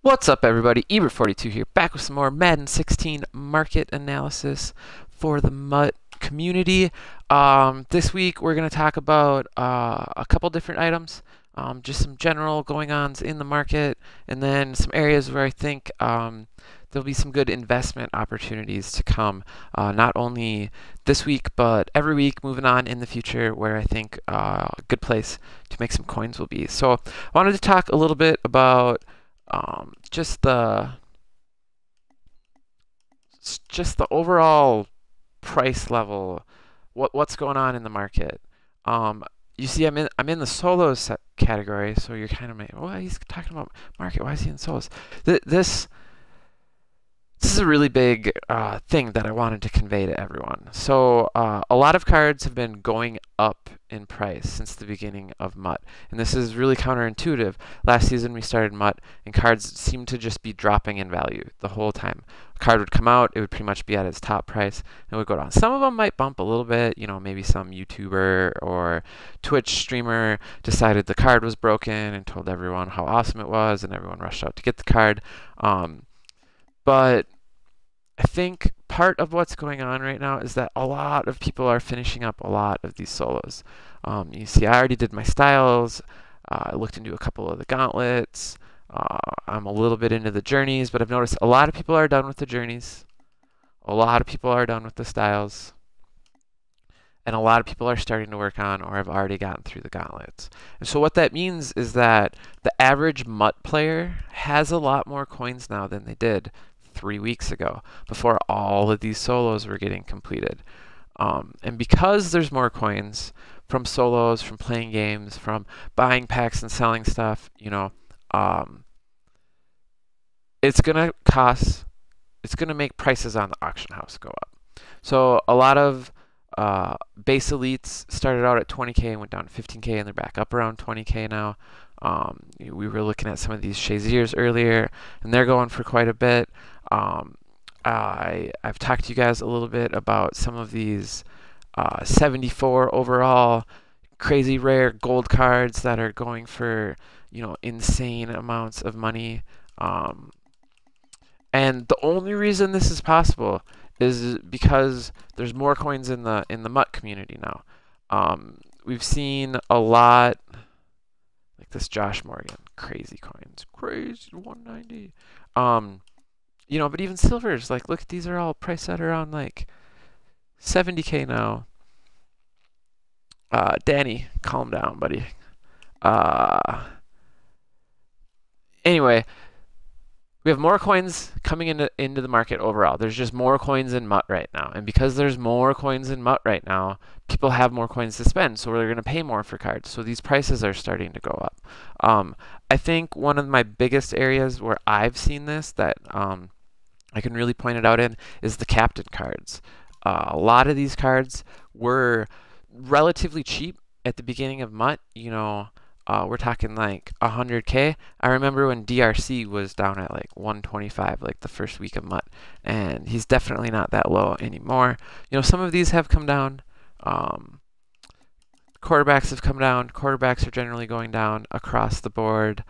What's up, everybody? Ebert42 here, back with some more Madden 16 market analysis for the MUT community. This week we're going to talk about a couple different items, just some general going-ons in the market, and then some areas where I think there'll be some good investment opportunities to come, not only this week, but every week moving on in the future, where I think a good place to make some coins will be. So I wanted to talk a little bit about just the overall price level, what's going on in the market. You see, I'm in the solos category, so you're kind of like, well, he's talking about market. Why is he in solos? This is a really big thing that I wanted to convey to everyone. So a lot of cards have been going up in price since the beginning of MUT, and this is really counterintuitive. Last season we started MUT, and cards seemed to just be dropping in value the whole time. A card would come out, it would pretty much be at its top price, and it would go down. Some of them might bump a little bit, you know, maybe some YouTuber or Twitch streamer decided the card was broken and told everyone how awesome it was, and everyone rushed out to get the card. But I think part of what's going on right now is that a lot of people are finishing up a lot of these solos. You see, I already did my styles. I looked into a couple of the gauntlets. I'm a little bit into the journeys, but I've noticed a lot of people are done with the journeys. A lot of people are done with the styles. And a lot of people are starting to work on or have already gotten through the gauntlets. And so what that means is that the average MUT player has a lot more coins now than they did 3 weeks ago, before all of these solos were getting completed. And because there's more coins from solos, from playing games, from buying packs and selling stuff, you know, it's gonna make prices on the auction house go up. So a lot of base elites started out at 20K and went down to 15K, and they're back up around 20K now. We were looking at some of these Shaziers earlier, and they're going for quite a bit. I've talked to you guys a little bit about some of these 74 overall crazy rare gold cards that are going for, you know, insane amounts of money. And the only reason this is possible is because there's more coins in the MUT community now. We've seen a lot, like this Josh Morgan, crazy coins, crazy 190. You know, but even silvers, like, look, these are all priced at around like 70K now. Danny, calm down, buddy. Anyway, we have more coins coming into the market overall. There's just more coins in MUT right now. And because there's more coins in MUT right now, people have more coins to spend, so they're going to pay more for cards. So these prices are starting to go up. I think one of my biggest areas where I've seen this that I can really point it out in is the captain cards. A lot of these cards were relatively cheap at the beginning of MUT. You know, we're talking like 100K. I remember when DRC was down at like 125, like the first week of MUT, and he's definitely not that low anymore. You know, some of these have come down. Quarterbacks have come down. Quarterbacks are generally going down across the board.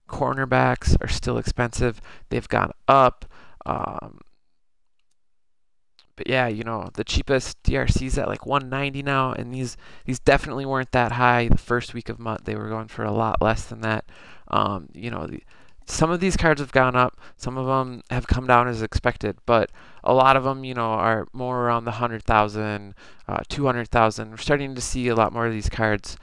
Cornerbacks are still expensive. They've gone up. But yeah, you know, the cheapest DRC's at like 190 now, and these definitely weren't that high the first week of MUT. They were going for a lot less than that. You know, some of these cards have gone up. Some of them have come down as expected, but a lot of them, you know, are more around the 100,000, 200,000. We're starting to see a lot more of these cards.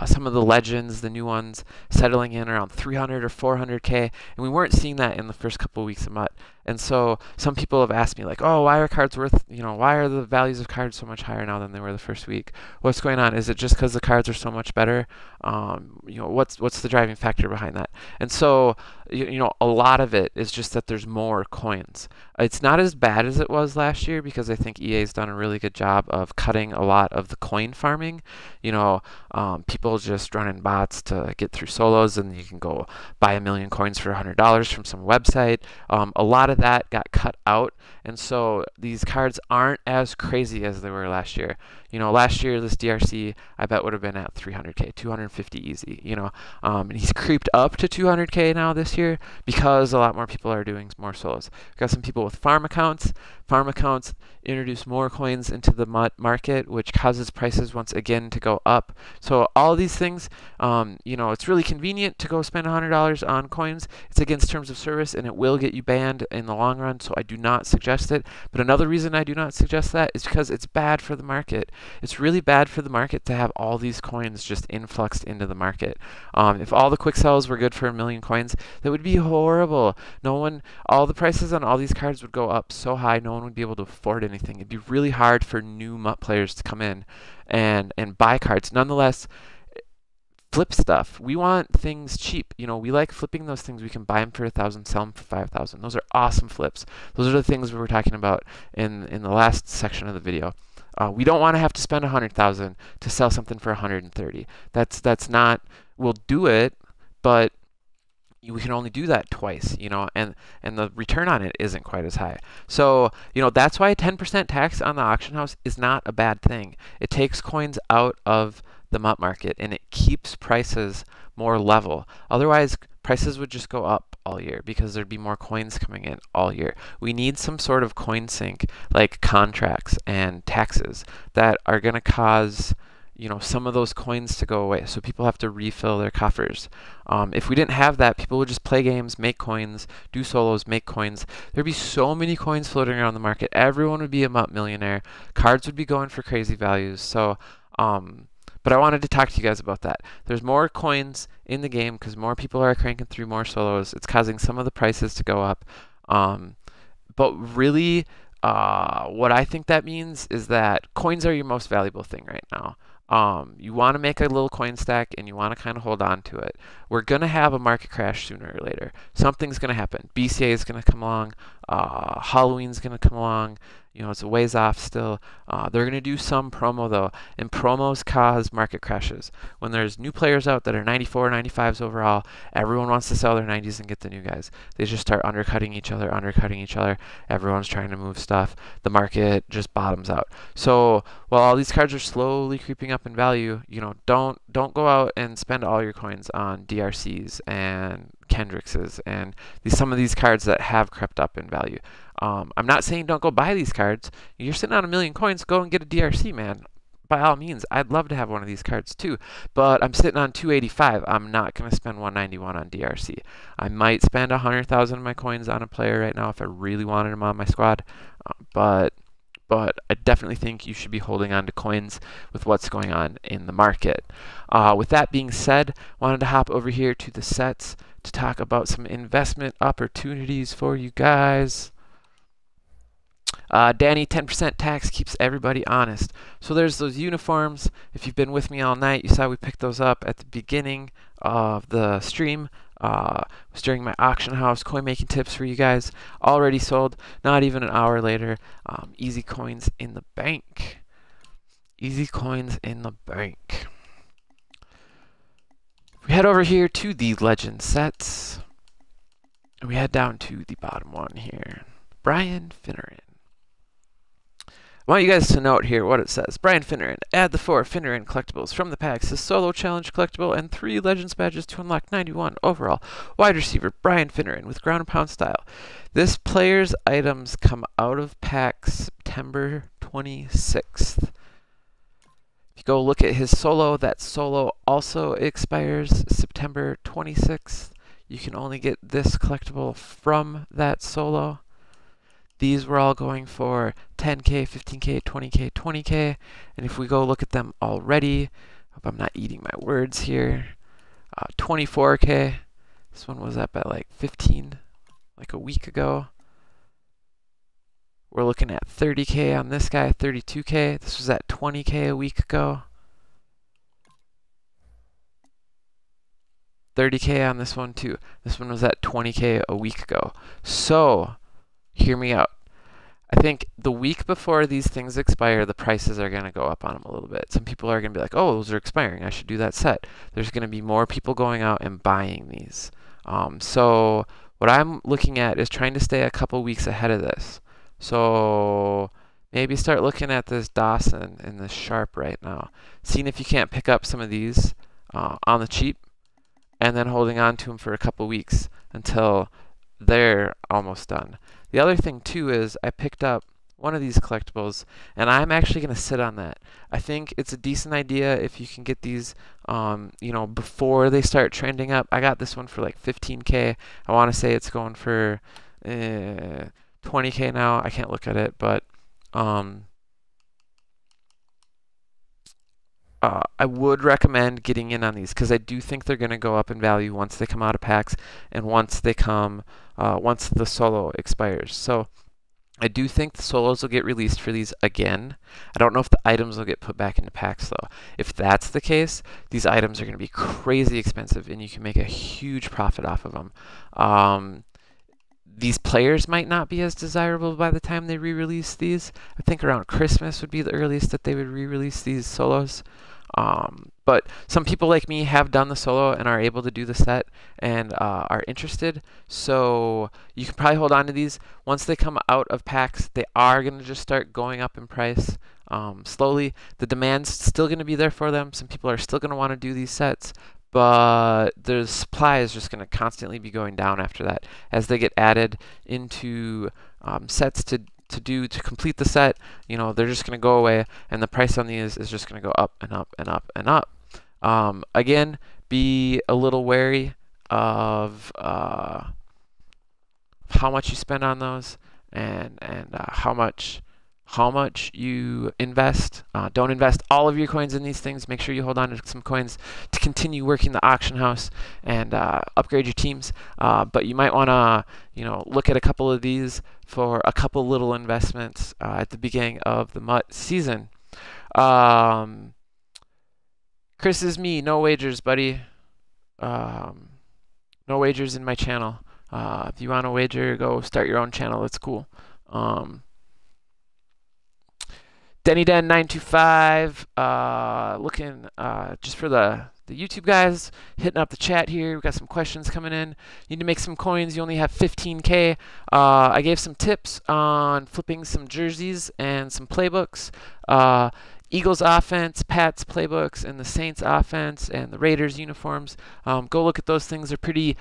Some of the legends, the new ones, settling in around 300 or 400K, and we weren't seeing that in the first couple of weeks of MUT. And so some people have asked me, like, oh, why are cards worth, you know, why are the values of cards so much higher now than they were the first week? What's going on? Is it just because the cards are so much better? You know, what's the driving factor behind that? And so, you know, a lot of it is just that there's more coins. It's not as bad as it was last year because I think EA's done a really good job of cutting a lot of the coin farming. You know, people just running bots to get through solos, and you can go buy 1,000,000 coins for $100 from some website. A lot of that got cut out, and so these cards aren't as crazy as they were last year. You know, last year this DRC I bet would have been at 300k, 250 easy. You know, and he's creeped up to 200k now this year because a lot more people are doing more solos. We've got some people with farm accounts. Farm accounts introduce more coins into the MUT market, which causes prices once again to go up. So all these things, you know, it's really convenient to go spend $100 on coins. It's against terms of service, and it will get you banned in the long run, so I do not suggest it. But another reason I do not suggest that is because it's bad for the market. It's really bad for the market to have all these coins just influxed into the market. If all the quick sells were good for 1,000,000 coins, that would be horrible. All the prices on all these cards would go up so high, no one would be able to afford anything. It'd be really hard for new MUT players to come in and buy cards. Nonetheless, flip stuff. We want things cheap. You know, we like flipping those things. We can buy them for 1,000, sell them for 5,000. Those are awesome flips. Those are the things we were talking about in the last section of the video. We don't want to have to spend 100,000 to sell something for 130. That's not. We'll do it, but we can only do that twice, you know, and the return on it isn't quite as high. So, you know, that's why a 10% tax on the auction house is not a bad thing. It takes coins out of the MUT market, and it keeps prices more level. Otherwise, prices would just go up all year because there'd be more coins coming in all year. We need some sort of coin sink, like contracts and taxes, that are going to cause, you know, some of those coins to go away. So people have to refill their coffers. If we didn't have that, people would just play games, make coins, do solos, make coins. There'd be so many coins floating around the market. Everyone would be a MUT millionaire. Cards would be going for crazy values. So, but I wanted to talk to you guys about that. There's more coins in the game because more people are cranking through more solos. It's causing some of the prices to go up. But really, what I think that means is that coins are your most valuable thing right now. You want to make a little coin stack and you want to kind of hold on to it. We're going to have a market crash sooner or later. Something's going to happen. BCA is going to come along. Halloween's going to come along. You know, it's a ways off still. They're going to do some promo though, and promos cause market crashes. When there's new players out that are 94, 95s overall, everyone wants to sell their 90s and get the new guys. They just start undercutting each other. Everyone's trying to move stuff. The market just bottoms out. So while all these cards are slowly creeping up in value, you know, don't go out and spend all your coins on DRCs and Kendrickses and some of these cards that have crept up in value. I'm not saying don't go buy these cards. You're sitting on 1,000,000 coins, go and get a DRC, man. By all means, I'd love to have one of these cards too, but I'm sitting on 285. I'm not going to spend 191 on DRC. I might spend 100,000 of my coins on a player right now if I really wanted him on my squad, but I definitely think you should be holding on to coins with what's going on in the market. With that being said, wanted to hop over here to the sets to talk about some investment opportunities for you guys. Danny, 10% tax keeps everybody honest. So there's those uniforms. If you've been with me all night, you saw we picked those up at the beginning of the stream. It was during my auction house coin making tips for you guys. Already sold, not even an hour later. Easy coins in the bank. Easy coins in the bank. We head over here to the legend sets. And we head down to the bottom one here. Brian Finneran. I want you guys to note here what it says. Brian Finneran, add the 4 Finneran collectibles from the packs, his solo challenge collectible, and 3 Legends badges to unlock 91 overall. Wide receiver, Brian Finneran with ground and pound style. This player's items come out of packs September 26th. If you go look at his solo, that solo also expires September 26th. You can only get this collectible from that solo. These were all going for 10K, 15K, 20K, 20K. And if we go look at them already, hope I'm not eating my words here, 24K. This one was up at like 15, like a week ago. We're looking at 30K on this guy, 32K. This was at 20K a week ago. 30K on this one too. This one was at 20K a week ago. So hear me out. I think the week before these things expire, the prices are going to go up on them a little bit. Some people are going to be like, oh, those are expiring. I should do that set. There's going to be more people going out and buying these. So what I'm looking at is trying to stay a couple weeks ahead of this. So maybe start looking at this Dawson and this Sharp right now. Seeing if you can't pick up some of these on the cheap, and then holding on to them for a couple weeks until they're almost done. The other thing too is I picked up one of these collectibles, and I'm actually going to sit on that. I think it's a decent idea if you can get these, you know, before they start trending up. I got this one for like 15K. I want to say it's going for 20K now. I can't look at it, but I would recommend getting in on these because I do think they're going to go up in value once they come out of packs and once they come, once the solo expires. So I do think the solos will get released for these again. I don't know if the items will get put back into packs though. If that's the case, these items are going to be crazy expensive and you can make a huge profit off of them. These players might not be as desirable by the time they re-release these. I think around Christmas would be the earliest that they would re-release these solos. But some people like me have done the solo and are able to do the set and are interested. So you can probably hold on to these. Once they come out of packs, they are going to just start going up in price slowly. The demand's still going to be there for them. Some people are still going to want to do these sets. But the supply is just going to constantly be going down after that as they get added into sets to complete the set. You know, they're just going to go away, and the price on these is just going to go up and up and up and up. Again, be a little wary of how much you spend on those and how much you invest. Don't invest all of your coins in these things. Make sure you hold on to some coins to continue working the auction house and upgrade your teams. But you might want to, you know, look at a couple of these for a couple little investments at the beginning of the MUT season. Chris is me. No wagers, buddy. No wagers in my channel. If you want to wager, go start your own channel. It's cool. DennyDen925, looking just for the YouTube guys, hitting up the chat here. We've got some questions coming in. You need to make some coins. You only have 15K. I gave some tips on flipping some jerseys and some playbooks. Eagles offense, Pats playbooks, and the Saints offense, and the Raiders uniforms. Go look at those things. They're pretty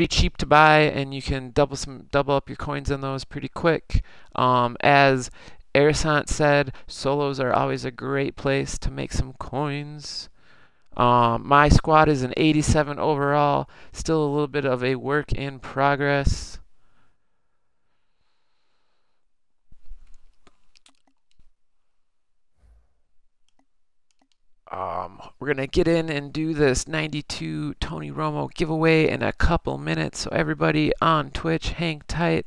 cheap to buy, and you can double up your coins on those pretty quick. As Arisant said, solos are always a great place to make some coins. My squad is an 87 overall. Still a little bit of a work in progress. We're going to get in and do this 92 Tony Romo giveaway in a couple minutes. So everybody on Twitch, hang tight.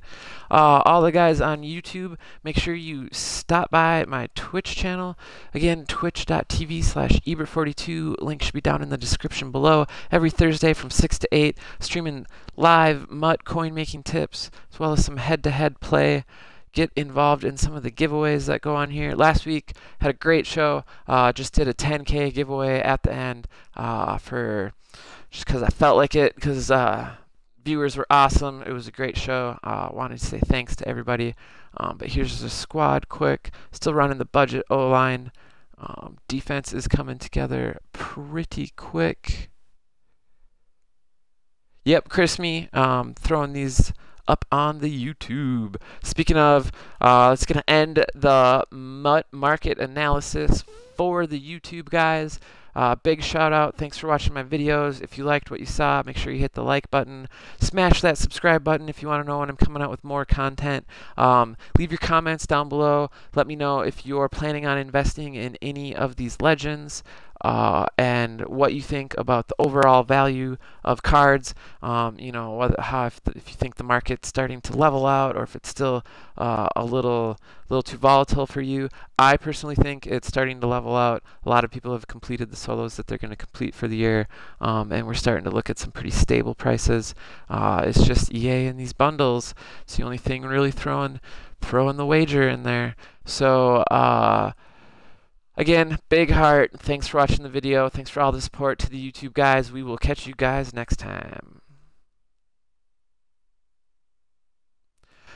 All the guys on YouTube, make sure you stop by my Twitch channel. Again, twitch.tv/Ebert42. Link should be down in the description below. Every Thursday from 6 to 8, streaming live MUT coin making tips, as well as some head-to-head play. Get involved in some of the giveaways that go on here. Last week had a great show. Just did a 10K giveaway at the end for just because I felt like it, because viewers were awesome. It was a great show. Wanted to say thanks to everybody. But here's the squad quick. Still running the budget O-line. Defense is coming together pretty quick. Yep, Chris me throwing these up on the YouTube. Speaking of, it's going to end the MUT Market analysis for the YouTube guys. Big shout out. Thanks for watching my videos. If you liked what you saw, make sure you hit the like button. Smash that subscribe button if you want to know when I'm coming out with more content. Leave your comments down below. Let me know if you're planning on investing in any of these legends. And what you think about the overall value of cards. You know, if you think the market's starting to level out, or if it's still a little too volatile for you. I personally think it's starting to level out. A lot of people have completed the solos that they're going to complete for the year, and we're starting to look at some pretty stable prices. It's just EA and these bundles. It's the only thing really throwing the wager in there. So again, big heart. Thanks for watching the video. Thanks for all the support to the YouTube guys. We will catch you guys next time.